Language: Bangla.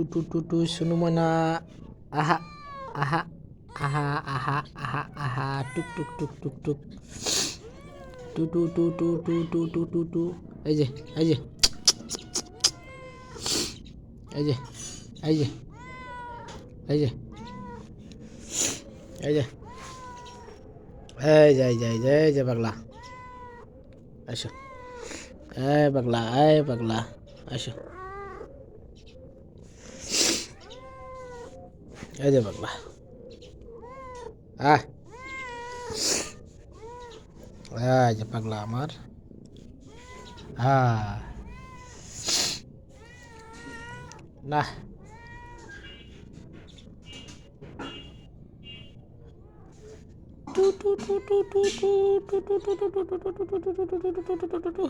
টু টু টু সুনুমনা আহা আহা আহা আহা আহা আহা টুক টুক টুক টুক টুক টু টু টু টু টু টু টু টু টু এই যে এই যে এই যে এই যে এই যে এই যে এই যে এই যে এই যে এই যে পাগলা আসো এই পাগলা আসো এই যে পাগলা এই যে পাগলা আমার না টু টু টু টু টু টু টু টু টু টু টু টু টু টু টু টু টু টু